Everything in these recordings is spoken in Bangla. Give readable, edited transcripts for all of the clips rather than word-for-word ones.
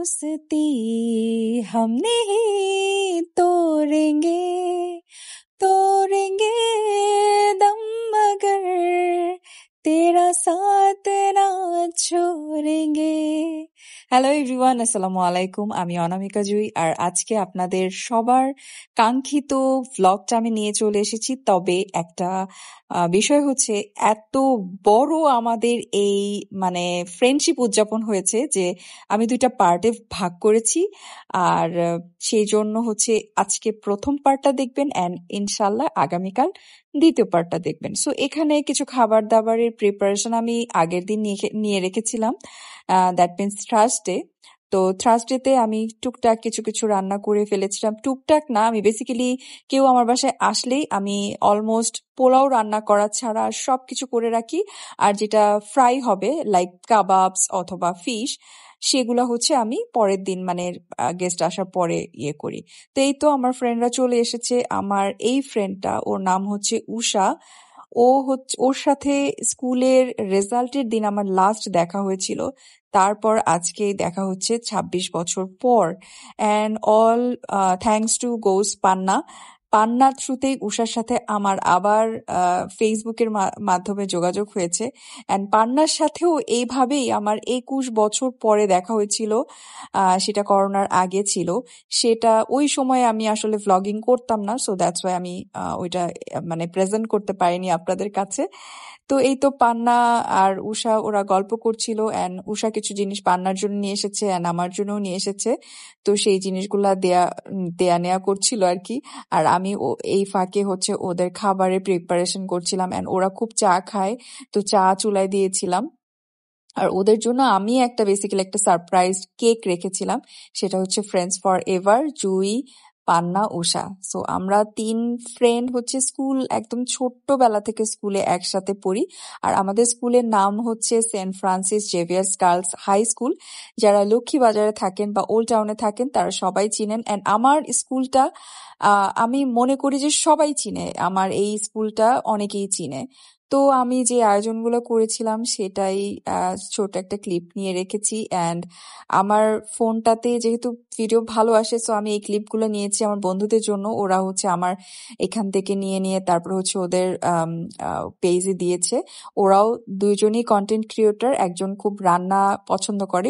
दोस्ती हम नहीं तोड़ेंगे तोड़ेंगे दम मगर तेरा साथ ना छोड़ेंगे। হ্যালো এভরিওয়ান, আসসালামু আলাইকুম। আমি অনামিকা জুই, আর আজকে আপনাদের সবার কাঙ্ক্ষিত ভ্লগটা আমি নিয়ে চলে এসেছি। তবে একটা বিষয় হচ্ছে, এত বড় আমাদের এই মানে ফ্রেন্ডশিপ উদযাপন হয়েছে যে আমি দুইটা পার্টে ভাগ করেছি। আর সেই জন্য হচ্ছে আজকে প্রথম পার্টটা দেখবেন অ্যান্ড ইনশাল্লাহ আগামীকাল দ্বিতীয় পার্টটা দেখবেন। সো এখানে কিছু খাবার দাবারের প্রিপারেশন আমি আগের দিন নিয়ে রেখেছিলাম, দ্যাট মিনস থার্সডে। তো থার্সডেতে আমি টুকটাক কিছু কিছু রান্না করে ফেলেছিলাম। টুকটাক না, আমি বেসিক্যালি কেউ আমার বাসায় আসলেই আমি অলমোস্ট পোলাও রান্না করা ছাড়া সবকিছু করে রাখি। আর যেটা ফ্রাই হবে লাইক কাবাবস অথবা ফিশ, সেগুলো হচ্ছে আমি পরের দিন মানে গেস্ট আসার পরে ইয়ে করি। তো এই তো আমার ফ্রেন্ডরা চলে এসেছে। আমার এই ফ্রেন্ডটা, ওর নাম হচ্ছে উষা। ওর সাথে স্কুলের রেজাল্টের দিন আমার লাস্ট দেখা হয়েছিল। তারপর আজকে দেখা হচ্ছে ২৬ বছর পর। অ্যান্ড অল থ্যাঙ্কস টু গোস পান্নার থ্রুতেই উষার সাথে আমার আবার ফেসবুকের মাধ্যমে যোগাযোগ হয়েছে। অ্যান্ড পান্নার সাথেও এইভাবেই আমার ২১ বছর পরে দেখা হয়েছিল। সেটা করোনার আগে ছিল। সেটা ওই সময় আমি আসলে ভ্লগিং করতাম না, সো দ্যাটস ওয়াই আমি ওইটা মানে প্রেজেন্ট করতে পারিনি আপনাদের কাছে। তো এই তো পান্না আর উষা ওরা গল্প করছিল, অ্যান্ড উষা কিছু জিনিস পান্নার জন্য নিয়ে এসেছে অ্যান্ড আমার জন্যও নিয়ে এসেছে। তো সেই জিনিসগুলা দেয়া নেয়া করছিল আর কি। আর আমি এই ফাঁকে হচ্ছে ওদের খাবারের প্রিপারেশন করছিলাম, অ্যান্ড ওরা খুব চা খায়, তো চা চুলায় দিয়েছিলাম। আর ওদের জন্য আমি বেসিক্যালি একটা সারপ্রাইজ কেক রেখেছিলাম। সেটা হচ্ছে friends for ever, Jui, Panna, Usha. So আমরা ৩ ফ্রেন্ড হচ্ছে স্কুল একদম ছোট্টবেলা থেকে স্কুলে একসাথে পড়ি। আর আমাদের স্কুলের নাম হচ্ছে Saint Francis Xavier's girls high school. যারা লক্ষ্মীবাজারে থাকেন বা ওল্ড টাউনে থাকেন তারা সবাই চিনেন। অ্যান্ড আমার স্কুলটা আমি মনে করি যে সবাই চিনে, আমার এই স্কুলটা অনেকেই চিনে। তো আমি যে আয়োজনগুলো করেছিলাম সেটাই ছোট একটা ক্লিপ নিয়ে রেখেছি। অ্যান্ড আমার ফোনটাতে যেহেতু ভিডিও ভালো আসে, সো আমি এই ক্লিপগুলো নিয়েছি আমার বন্ধুদের জন্য। ওরা হচ্ছে আমার এখান থেকে নিয়ে তারপর হচ্ছে ওদের পেজে দিয়েছে। ওরাও দুইজনই কন্টেন্ট ক্রিয়েটর। একজন খুব রান্না পছন্দ করে,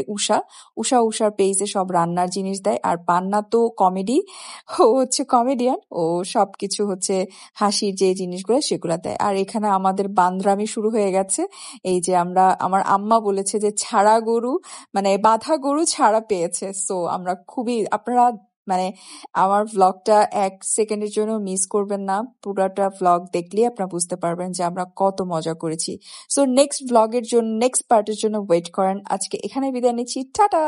উষার পেজে সব রান্নার জিনিস দেয়। আর পান্না তো কমেডি, ও হচ্ছে কমেডিয়ান, ও সবকিছু হচ্ছে হাসির যে জিনিসগুলো সেগুলো দেয়। আর এখানে আমাদের বান্দরামি শুরু হয়ে গেছে। এই যে আমার আম্মা বলেছে যে ছাড়া গরু মানে বাঁধা গরু ছাড়া পেয়েছে। সো আমরা আপনারা মানে আমার ভ্লগটা ১ সেকেন্ডের জন্য মিস করবেন না। পুরাটা ভ্লগ দেখলেই আপনারা বুঝতে পারবেন যে আমরা কত মজা করেছি। সো নেক্সট পার্টের জন্য ওয়েট করেন। আজকে এখানে বিদায় নিচ্ছি। টাটা।